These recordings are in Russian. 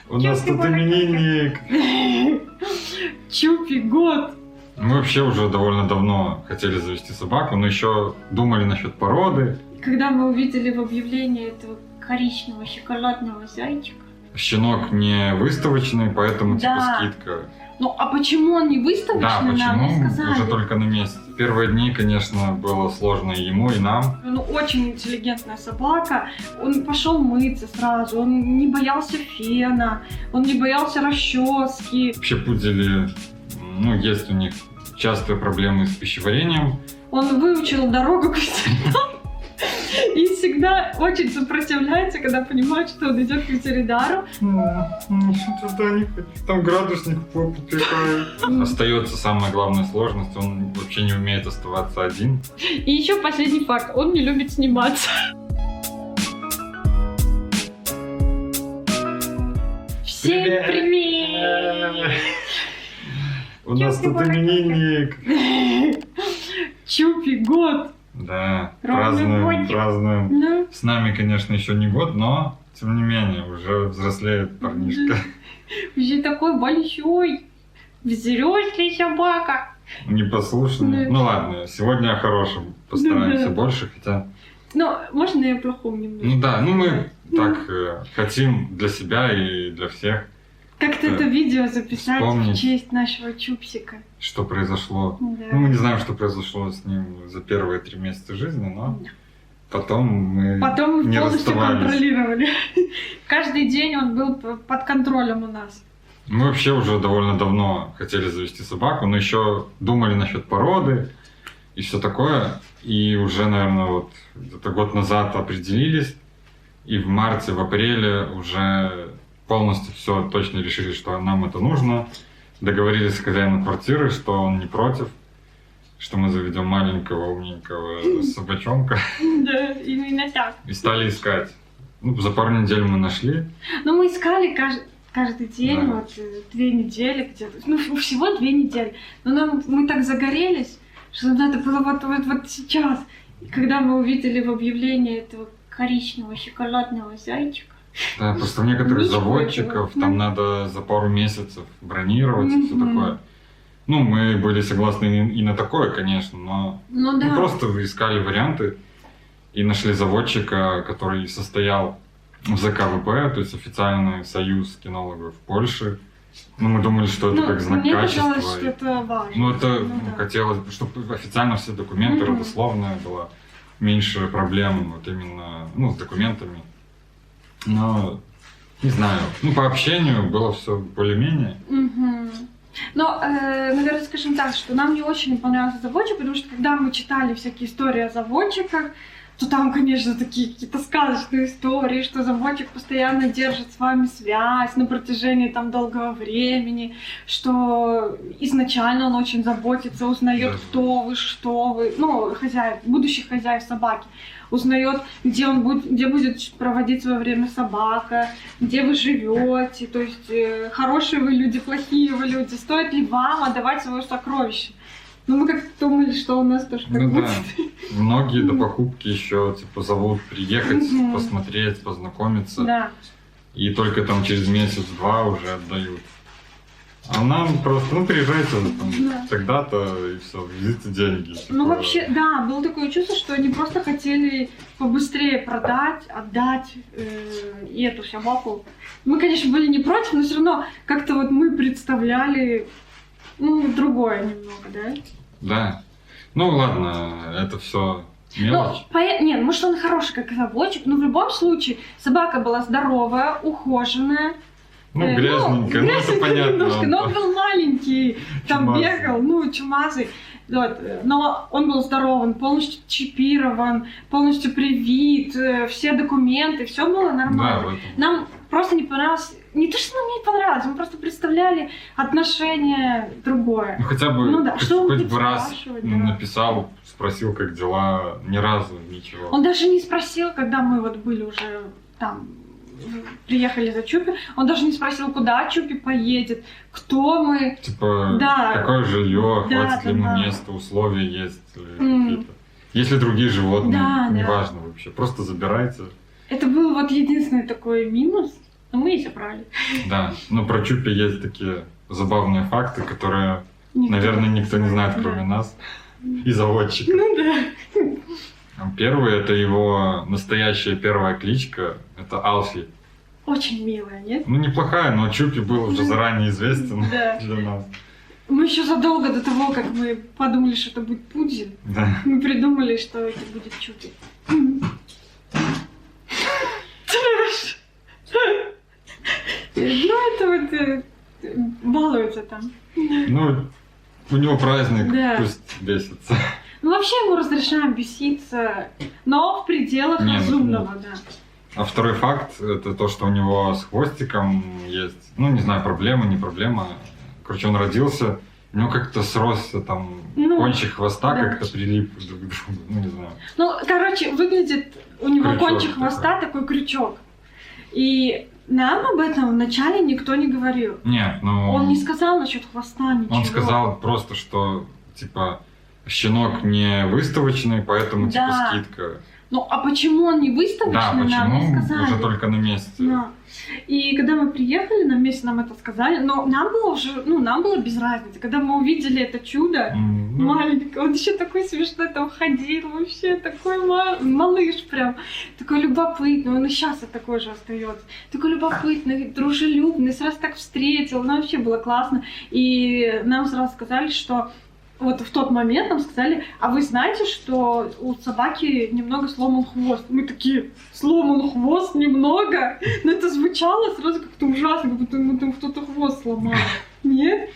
У нас тут именинник. Чупи, год. Мы вообще уже довольно давно хотели завести собаку, но еще думали насчет породы. Когда мы увидели в объявлении этого коричневого шоколадного зайчика. Щенок не выставочный, поэтому Да. типа скидка. Ну а почему он не Да, выставочный, нам не почему? сказали. Уже только на месте. Первые дни, конечно, было сложно и ему, и нам. Ну, очень интеллигентная собака. Он пошел мыться сразу, он не боялся фена, он не боялся расчески. Вообще пудели, ну, есть у них частые проблемы с пищеварением. Он выучил дорогу к ветеринару и всегда очень сопротивляется, когда понимает, что он идет к ветеринару. Туда не хочу, там градусник попекает. Остается самая главная сложность, он вообще не умеет оставаться один. И еще последний факт, он не любит сниматься. Всем привет! У нас тут именинник. Чупи, год. Да, Ровно годик. празднуем. Ну, С нами, конечно, еще не год, но, тем не менее, уже взрослеет парнишка. уже такой большой, взрослый собака. Непослушный. Да. Ну ладно, сегодня о хорошем постараемся Да. больше, хотя... Ну, можно я о плохом немножко? Ну да, ну мы так хотим для себя и для всех, Как-то это видео записать вспомнить. в честь нашего чупсика. что произошло. Да. Ну, мы не знаем, что произошло с ним за первые 3 месяца жизни, но Да. потом мы Потом мы не полностью расставались. контролировали. Каждый день он был под контролем у нас. Мы вообще уже довольно давно хотели завести собаку, но еще думали насчет породы и все такое. И уже, наверное, вот где-то год назад определились. И в марте, в апреле уже полностью все точно решили, что нам это нужно. Договорились с хозяином квартиры, что он не против, что мы заведем маленького умненького собачонка. Да, именно так. И стали искать. Ну, за пару недель мы нашли. Но мы искали каждый день, Да. вот 2 недели где-то. Ну, всего 2 недели. Но мы так загорелись, что надо было вот сейчас. И когда мы увидели в объявлении этого коричневого шоколадного зайчика. Да, просто у некоторых Ничего заводчиков этого. там надо за пару месяцев бронировать и все Мгм. такое. Ну, мы были согласны и на такое, конечно, но Ну мы да. просто искали варианты и нашли заводчика, который состоял в ЗКВП, то есть официальный союз кинологов Польши. Ну, мы думали, что это как знак мне качества. казалось, что это важно. Ну, это да. хотелось бы, чтобы официально все документы, Мгм. родословная была, меньше проблем вот именно, ну, с документами. Но, не знаю, ну, по общению было все более-менее. Мгм. Но, наверное, скажем так, что нам не очень понравился заводчик, потому что когда мы читали всякие истории о заводчиках, то там, конечно, такие какие-то сказочные истории, что заводчик постоянно держит с вами связь на протяжении там долгого времени, что изначально он очень заботится, узнает, Да. кто вы, что вы, ну, хозяев, будущих хозяев собаки, узнает, где будет проводить свое время собака, где вы живете, то есть хорошие вы люди, плохие вы люди, стоит ли вам отдавать свое сокровище. Ну, мы как-то думали, что у нас тоже так Ну будет. да, многие до покупки еще типа зовут приехать, Мгм. посмотреть, познакомиться. Да. И только там через месяц-два уже отдают. А нам просто, ну, приезжайте там, Да. тогда-то и все, везите деньги. Ну, типа. вообще, да, было такое чувство, что они просто хотели побыстрее продать, отдать и эту собаку. Мы, конечно, были не против, но все равно как-то вот мы представляли, ну, другое немного, да? Да. Ну ладно, это все мелочь. Нет, может, он хороший как заводчик, но в любом случае собака была здоровая, ухоженная. Ну, грязненько, ну это грязненько понятно. немножко, но он был маленький, там Чумазый. бегал, ну, чумазый. Вот. Но он был здоров, он полностью чипирован, полностью привит, все документы, все было Да, нормально. в этом. Нам просто не понравилось, не то, что нам не понравилось, мы просто представляли отношение другое. Ну хотя бы, Ну да, что он хоть будет бы раз спрашивать, да. написал, спросил, как дела, ни разу ничего. Он даже не спросил, когда мы вот были уже там, приехали за Чупи, он даже не спросил, куда Чупи поедет, кто мы. Типа, Да. какое жилье, Да, хватит ли да, ему да. места, условия есть ли М. какие-то. Есть ли другие животные, Да, да. неважно вообще, просто забирайте. Это был вот единственный такой минус. Но мы и забрали. Да, ну про Чупи есть такие забавные факты, которые, наверное, никто не знает, кроме нас и заводчика. Ну да. Первый — это его настоящая первая кличка, это Алфи. Очень милая, нет? Ну, неплохая, но Чупи был уже заранее известен Да. для нас. Мы еще задолго до того, как мы подумали, что это будет Пудель, Да. мы придумали, что это будет Чупи. Трэш. Ну, это вот балуется там. Ну, у него праздник, Да. пусть бесится. Ну, вообще ему разрешаем беситься, но в пределах Не, ну, разумного, да. А второй факт — это то, что у него с хвостиком есть, ну, не знаю, проблема, не проблема. Короче, он родился, у него как-то сросся там Ну, кончик хвоста, да. как-то прилип друг к другу, ну, не знаю. Ну, короче, выглядит у него Крючок кончик хвоста такой крючок. И нам об этом вначале никто не говорил. Нет, ну... Он не сказал насчет хвоста ничего. Он сказал просто, что, типа, щенок не выставочный, поэтому, Да. типа, скидка. Ну, а почему он не Да, выставочный, нам не почему? сказали. Уже только на месте. Да. И когда мы приехали, на месте нам это сказали, но нам было уже, ну, нам было без разницы. Когда мы увидели это чудо, Ну, маленький, он еще такой смешной там ходил, вообще такой малыш прям, такой любопытный, он и сейчас такой же остается, такой любопытный, дружелюбный, сразу так встретил, ну вообще было классно. И нам сразу сказали, что вот в тот момент нам сказали, а вы знаете, что у собаки немного сломан хвост? Мы такие, сломан хвост немного? Но это звучало сразу как-то ужасно, как будто ему там кто-то хвост сломал. Нет?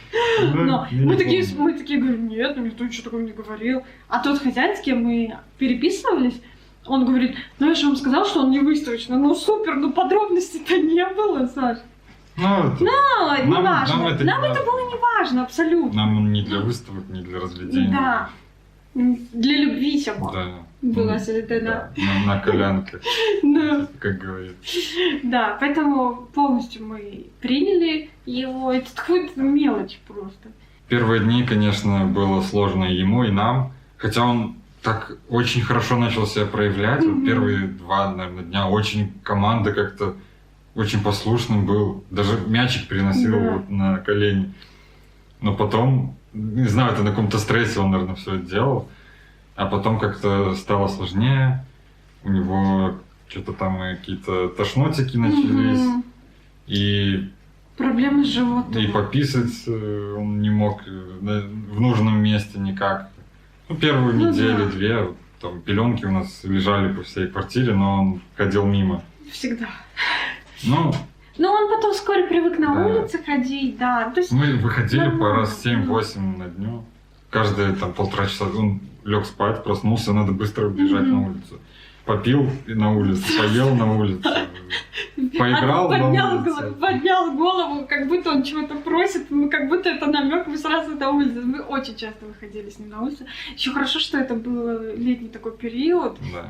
Но я мы не такие помню. говорим, нет, ну никто ничего такого не говорил. А тот хозяин, с кем мы переписывались, он говорит, ну я же вам сказал, что он не выставочный. Ну супер, но подробностей-то не было, Саш. Ну, это- Ну, не важно. нам это не Нам это важно. было не важно, абсолютно. Нам он не для выставок, не для развлечений. Да. Для любви собак Да. была Ну, создана. да, на колянке, Да. как говорится. Да, поэтому полностью мы приняли его. Это какая-то мелочь просто. Первые дни, конечно, было сложно и ему, и нам. Хотя он так очень хорошо начал себя проявлять. Вот Мгм. первые 2, наверное, дня очень команда как-то очень послушным был. Даже мячик переносил Да. вот на колени. Но потом, не знаю, это на каком-то стрессе он, наверное, все это делал. А потом как-то стало сложнее. У него что-то там и какие-то тошнотики начались. Мгм. И Проблемы с животом. и пописать он не мог в нужном месте никак. Ну, первую Ну неделю, да. 2, там пеленки у нас лежали по всей квартире, но он ходил мимо. Всегда. Ну, Но он потом вскоре привык на Да. улице ходить, да. То есть, мы выходили по Нормально, раз 7-8 на дню. Каждые там 1,5 часа он лег спать, проснулся, надо быстро бежать Мгм. на улицу. Попил и на улицу, поел на улице. Поиграл на улице. поднял голову, как будто он чего-то просит, ну, как будто это намек, мы сразу на улице. Мы очень часто выходили с ним на улицу. Еще хорошо, что это был летний такой период. Да.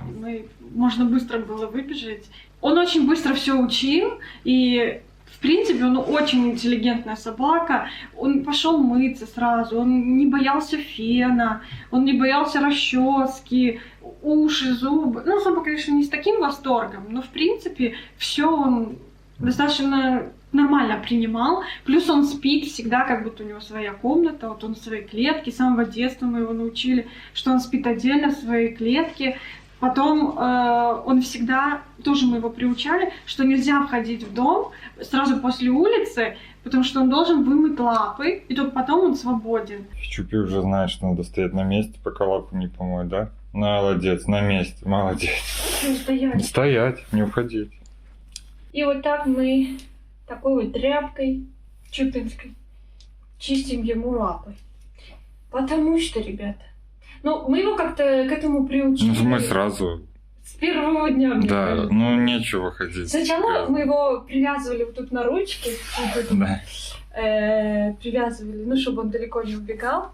Можно быстро было выбежать. Он очень быстро все учил, и в принципе он очень интеллигентная собака. Он пошел мыться сразу, он не боялся фена, он не боялся расчески, уши, зубы. Ну, зубы, конечно, не с таким восторгом, но в принципе все он достаточно нормально принимал. Плюс он спит всегда, как будто у него своя комната, вот он в своей клетке. С самого детства мы его научили, что он спит отдельно в своей клетке. Потом он всегда, тоже мы его приучали, что нельзя входить в дом сразу после улицы, потому что он должен вымыть лапы, и только потом он свободен. Чупи уже знает, что надо стоять на месте, пока лапу не помоет, да? Молодец, на месте, молодец. Стоять. Стоять, не уходить. И вот так мы такой вот тряпкой чупинской чистим ему лапы. Потому что, ребята, ну, мы его как-то к этому приучили. Ну, мы сразу. С первого дня. мне Да, кажется. ну нечего ходить. Сначала мы его привязывали вот тут на ручке, вот тут, Да. привязывали, ну, чтобы он далеко не убегал.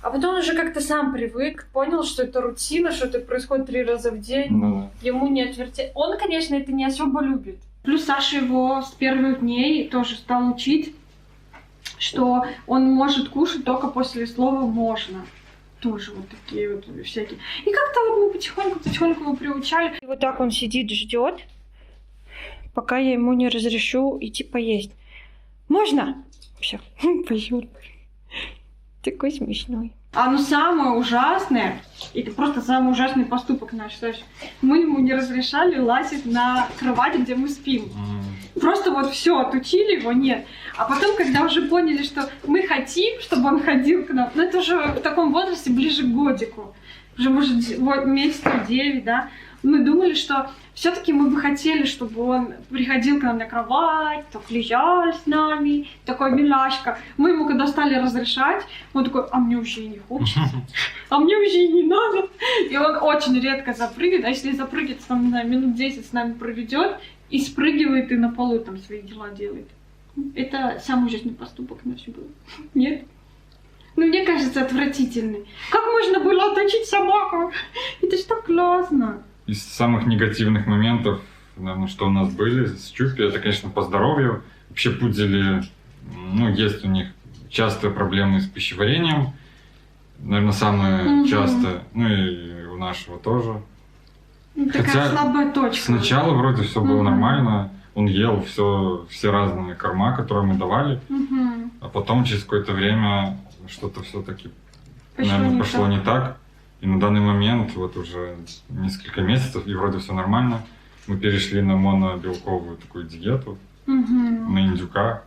А потом он уже как-то сам привык, понял, что это рутина, что это происходит 3 раза в день. Ну, Ему не отвертеть. Он, конечно, это не особо любит. Плюс Саша его с первых дней тоже стал учить, что он может кушать только после слова «можно». Тоже вот такие вот всякие. И как-то вот мы потихоньку его приучали. И вот так он сидит, ждет. пока я ему не разрешу идти поесть. Можно? Все, пойдет. Такой смешной. А ну самое ужасное, это просто самый ужасный поступок наш, Саш. Мы ему не разрешали лазить на кровать, где мы спим. Просто вот все, отучили его, нет. А потом, когда уже поняли, что мы хотим, чтобы он ходил к нам, ну это уже в таком возрасте ближе к годику, уже может вот, месяцев 9, да, мы думали, что все-таки мы бы хотели, чтобы он приходил к нам на кровать, так лежал с нами, такой милашка. Мы ему когда стали разрешать, он такой, а мне вообще и не хочется, а мне вообще и не надо. И он очень редко запрыгивает, а если запрыгнет, там, не знаю, минут 10 с нами проведет, и спрыгивает и на полу там свои дела делает. Это самый ужасный поступок наш был. Нет? Ну, мне кажется, отвратительный. Как можно было оточить собаку? Это ж так классно. Из самых негативных моментов, наверное, что у нас были с Чупи, это, конечно, по здоровью. Вообще пудели, ну, есть у них частые проблемы с пищеварением. Наверное, самые частые. Ну, и у нашего тоже. Такая Хотя слабая точка. Сначала вроде все было нормально. Он ел все разные корма, которые мы давали. А потом через какое-то время что-то все-таки, наверное, пошло не так. И на данный момент, вот уже несколько месяцев, и вроде все нормально, мы перешли на монобелковую такую диету, на индюка.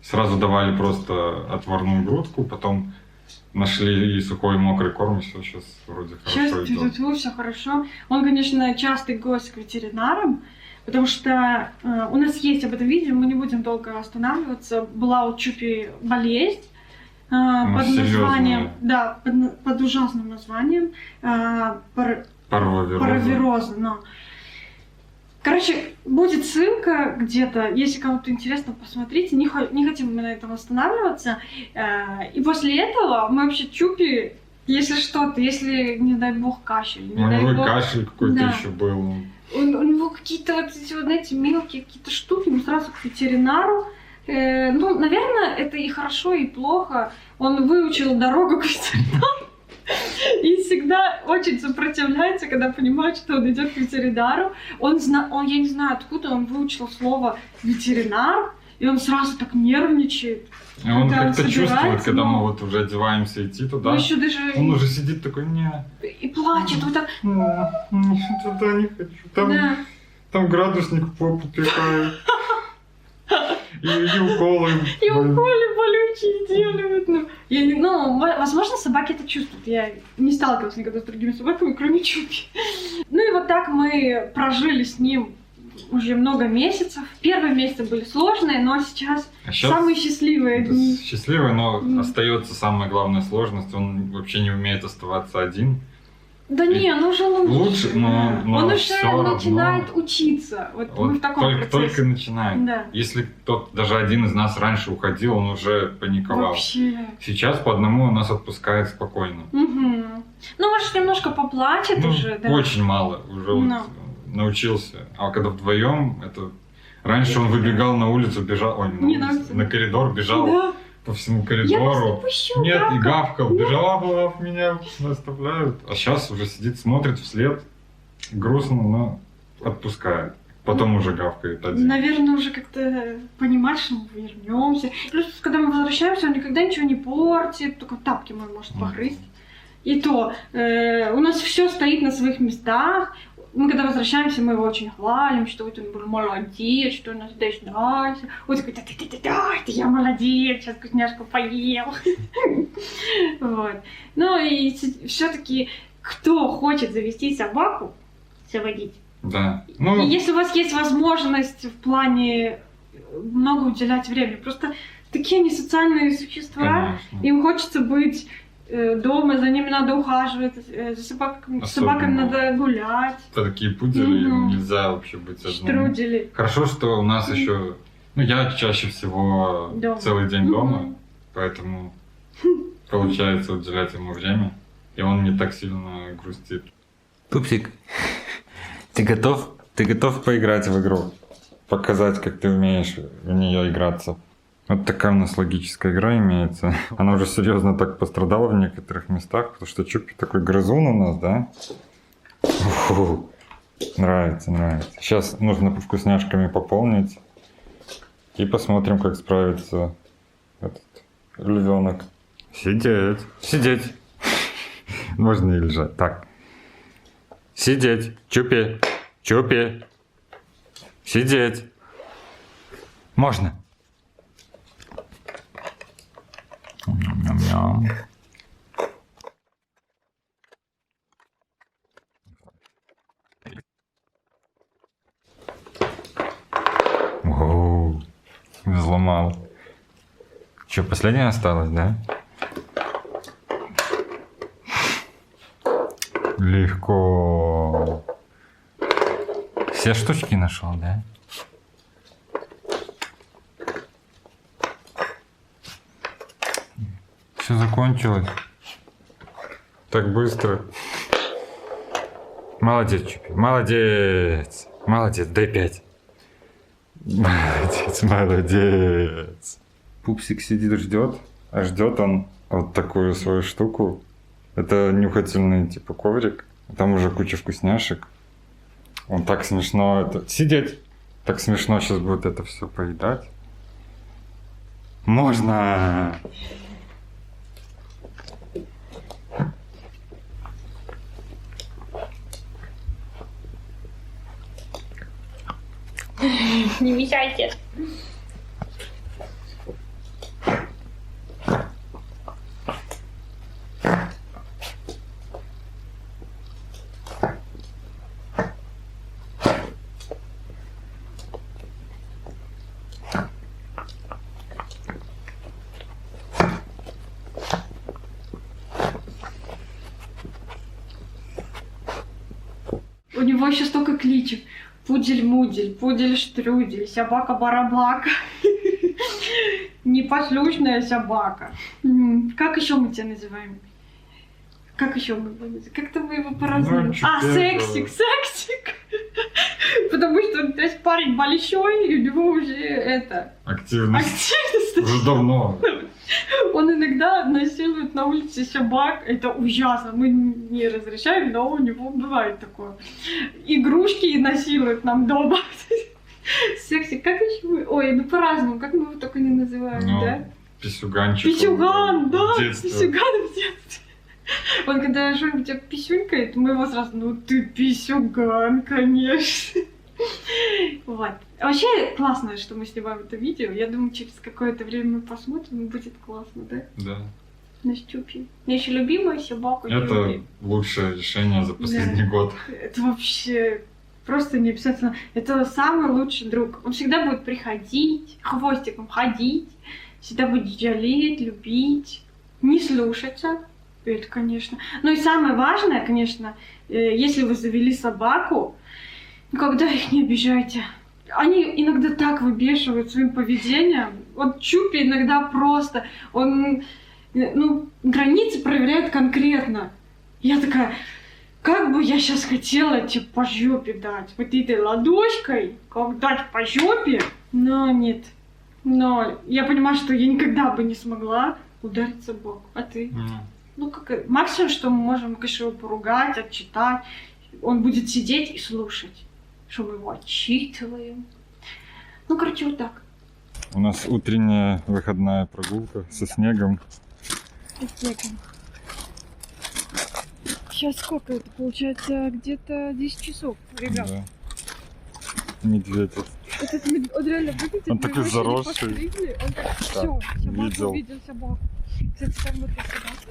Сразу давали просто отварную грудку, потом нашли и сухой, и мокрый корм, и все сейчас вроде хорошо идет. Сейчас все хорошо. Он, конечно, частый гость к ветеринарам, потому что у нас есть об этом видео, мы не будем долго останавливаться. Была у Чупи болезнь. Под названием, да, под ужасным названием паровироз. Но. Короче, будет ссылка где-то, если кому-то интересно, посмотрите. Не хотим мы на этом останавливаться. И после этого мы вообще Чупи, если что-то, если, не дай бог, кашель. У него кашель какой-то еще был. У него какие-то вот эти, вот, знаете, мелкие какие-то штуки, мы сразу к ветеринару. Ну, наверное, это и хорошо, и плохо. Он выучил дорогу к ветеринару и всегда очень сопротивляется, когда понимает, что он идет к ветеринару. Он, я не знаю, откуда он выучил слово ветеринар, и он сразу так нервничает. И он как-то чувствует, когда мы вот уже одеваемся идти туда. Еще даже... Он уже сидит такой, не. И плачет, вот так. Туда не хочу. Там градусник в попу пихает. И уколы. И уколы болючие делают. Ну, возможно, собаки это чувствуют. Я не сталкивалась никогда с другими собаками, кроме Чупи. Ну и вот так мы прожили с ним уже много месяцев. Первые месяцы были сложные, но сейчас самые счастливые дни. Счастливые, но остается самая главная сложность. Он вообще не умеет оставаться один. Да не, он уже лучше, но он уже все начинает равно учиться. Вот мы в таком процессе. Только начинает. Да. Если кто-то, даже один из нас раньше уходил, он уже паниковал. Вообще. Сейчас по одному он нас отпускает спокойно. Ну, может, немножко поплачет уже, да? Очень мало, уже вот научился. А когда вдвоем, это... Раньше он выбегал на улицу, бежал... Ой, не на улицу, на коридор бежал. Да. По всему коридору. Нет, и гавкал. Бежала, меня оставляют. А сейчас уже сидит, смотрит вслед. Грустно, но отпускает. Потом уже гавкает один. Наверное, уже как-то понимать, что мы вернемся. Плюс, когда мы возвращаемся, он никогда ничего не портит. Только тапки мой может погрызть. И то у нас все стоит на своих местах. Мы когда возвращаемся, мы его очень хвалим, что вот он был молодец, что он нас дождался. Он такой, да, это я молодец, сейчас вкусняшку поел. Вот. Ну и все-таки, кто хочет завести собаку, заводить. Да. И если у вас есть возможность в плане много уделять времени, просто такие они социальные существа, им хочется быть дома, за ними надо ухаживать, за собаками надо гулять. Это такие пудели, нельзя вообще быть одним. Штрудели. Хорошо, что у нас еще... Ну, я чаще всего целый день дома, поэтому получается уделять ему время, и он не так сильно грустит. Пупсик, ты готов поиграть в игру? Показать, как ты умеешь в нее играться. Вот такая у нас логическая игра имеется. Она уже серьезно так пострадала в некоторых местах, потому что Чупи такой грызун у нас, да? Нравится, нравится. Сейчас нужно вкусняшками пополнить. И посмотрим, как справится этот львенок. Сидеть. Сидеть. Можно и лежать. Так. Сидеть. Чупи. Чупи. Сидеть. Можно. Ням-ням. Оу, взломал. Че, последняя осталась, да? Легко. Все штучки нашел, да? Все закончилось. Так быстро. Молодец, Чупи. Молодец. Молодец. Дай 5. Молодец, молодец. Пупсик сидит, ждет. А ждет он вот такую свою штуку. Это нюхательный типа коврик. Там уже куча вкусняшек. Он так смешно это... Сидеть. Так смешно сейчас будет это все поедать. Можно. Не мешайте. У него еще столько кличек. Пудель-мудель, пудель-штрудель, собака-барабака. Непослушная собака. Как еще мы тебя называем? Как еще мы его называем? Как-то мы его по-разному. А, сексик, сексик. Потому что то есть парень большой, и у него уже это... Активность. Активность. Уже давно. Он иногда насилует на улице собак. Это ужасно. Мы не разрешаем, но у него бывает такое. Игрушки насилуют нам дома. Секси, как еще мы... Ой, ну по-разному. Как мы его только не называем, Ну, да? Писюганчик. Писюган, да, В детстве. писюган в детстве. Он когда что-нибудь писюнькает, мы его сразу, ну ты писюган, конечно. Вот. Вообще классно, что мы снимаем это видео. Я думаю, через какое-то время мы посмотрим, и будет классно, да? Да. На Стюпи. Я еще любимая собака. Это лучшее решение за последний год. Это вообще просто не обязательно. Это самый лучший друг. Он всегда будет приходить, хвостиком ходить, всегда будет жалеть, любить, не слушаться. Это, конечно. Ну и самое важное, конечно, если вы завели собаку, никогда их не обижайте. Они иногда так выбешивают своим поведением. Вот Чупи иногда просто, он, ну, границы проверяет конкретно. Я такая, как бы я сейчас хотела тебе по жопе дать. Вот этой ладошкой, как дать по жопе, но нет. Но я понимаю, что я никогда бы не смогла ударить собаку. А ты? Ну, как максимум, что мы можем, конечно, его поругать, отчитать. Он будет сидеть и слушать, что мы его отчитываем. Ну, короче, вот так. У нас утренняя выходная прогулка со снегом. Сейчас сколько это? Получается, где-то 10 часов, ребят. Да. Медведь. Этот медведь, он реально выглядит... Он мы такой его еще не заросший. постригли, он так, Да, всё, собаку видел. увидел собаку. Кстати, там вот эта собака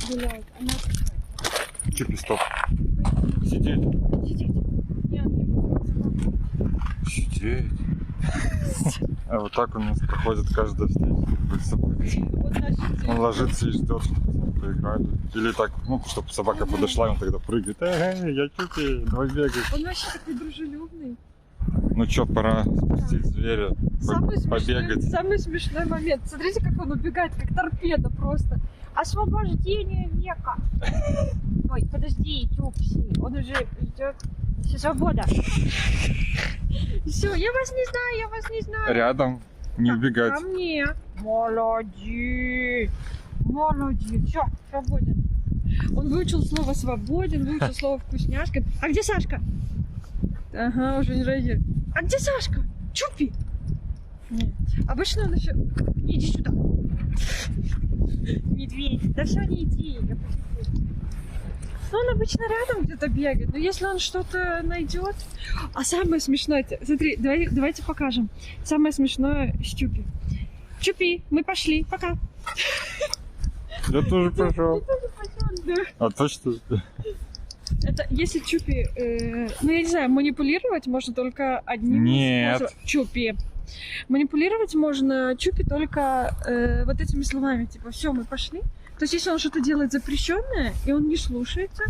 гуляет, она такая... Чупи, стоп. Сидеть. Сидеть. Нет, не буду собаку. Сидеть. А вот так у нас проходит каждая встреча с собакой. Он ложится. Он ложится и ждет, чтобы с ним поиграли. Или так, ну, чтобы собака подошла, и он тогда прыгает. Эй, я Чупи, давай бегай. Он вообще такой дружелюбный. Ну чё, пора спустить зверя, побегать. Самый смешной момент. Смотрите, как он убегает, как торпеда просто. Освобождение века. Ой, подожди, Тюпси. Он уже ждет. Свобода. Все, я вас не знаю. Рядом, не убегать. Ко мне. Молодец. Молодец. Все, свободен. Он выучил слово свободен, выучил слово вкусняшка. А где Сашка? Ага, уже не реагирует. А где Сашка? Чупи! Нет. Обычно он еще... Иди сюда. Медведь. Да все, не иди. Я пошутила. Ну, он обычно рядом где-то бегает. Но если он что-то найдет... А самое смешное... Смотри, давайте покажем. Самое смешное с Чупи. Чупи, мы пошли. Пока. Я тоже пошел. Да. А то что? Это если Чупи... ну, я не знаю, манипулировать можно только одним Нет. способом. Чупи. Манипулировать можно Чупи только вот этими словами. Типа, все, мы пошли. То есть, если он что-то делает запрещенное, и он не слушается,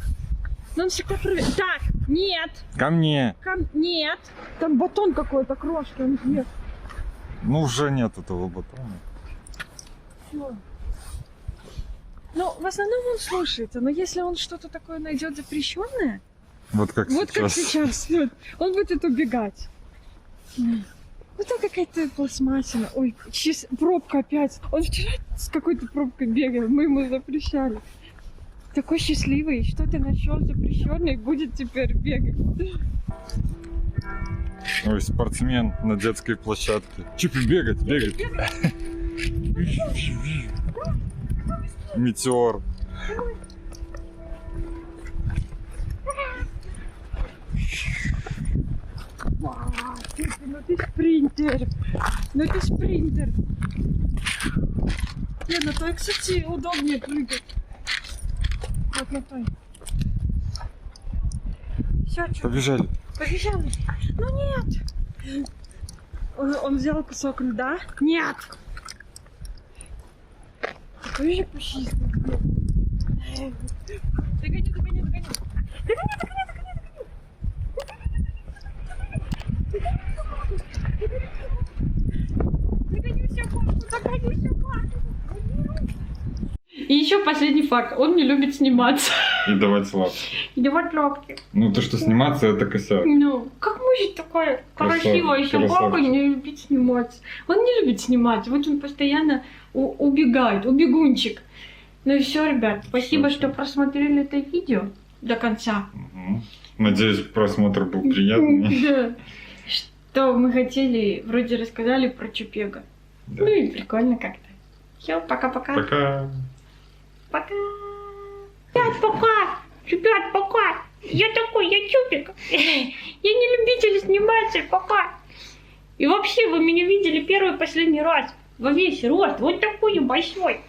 но он всегда проверяет. Так, нет, Ко мне. нет. Там батон какой-то, крошки, он ест. Ну, уже нет этого батона. Всё. Ну, в основном он слушается, но если он что-то такое найдет запрещенное, Вот как вот сейчас. как сейчас, вот, он будет убегать. Ну там какая-то пластмассина. Ой, пробка опять. Он вчера с какой-то пробкой бегал, мы ему запрещали. Такой счастливый, что-то нашел запрещенный, будет теперь бегать. Ой, спортсмен на детской площадке. Чупи, бегать, бегать. Метеор. Вау, ну ты спринтер. Ну ты спринтер. Не, на той, кстати, удобнее прыгать. Вот на той. Все, что? Побежали. Побежали. Ну нет. Он взял кусок льда. Нет. Какой же пушистый. Догони, догони, догони. Догони, догони, догони, догони. Догони собаку, догони собаку. И еще последний факт. Он не любит сниматься. И давать лапки. И давать лапки. Ну, то, что сниматься, это косяк. Ну, как может такая красивая собака красавчик. не любить сниматься? Он не любит сниматься, вот он постоянно убегает, убегунчик. Ну и все, ребят, спасибо, что просмотрели это видео до конца. Угу. Надеюсь, просмотр был приятный. Да. Что мы хотели, вроде рассказали про Чупега. Да. Ну и прикольно как-то. Все, пока-пока. Пока. Пока. Ребят, пока. Ребят, пока. Я такой, я Чупик. Я не любитель сниматься, пока. И вообще, вы меня видели первый и последний раз. Во весь рост, вот такой большой.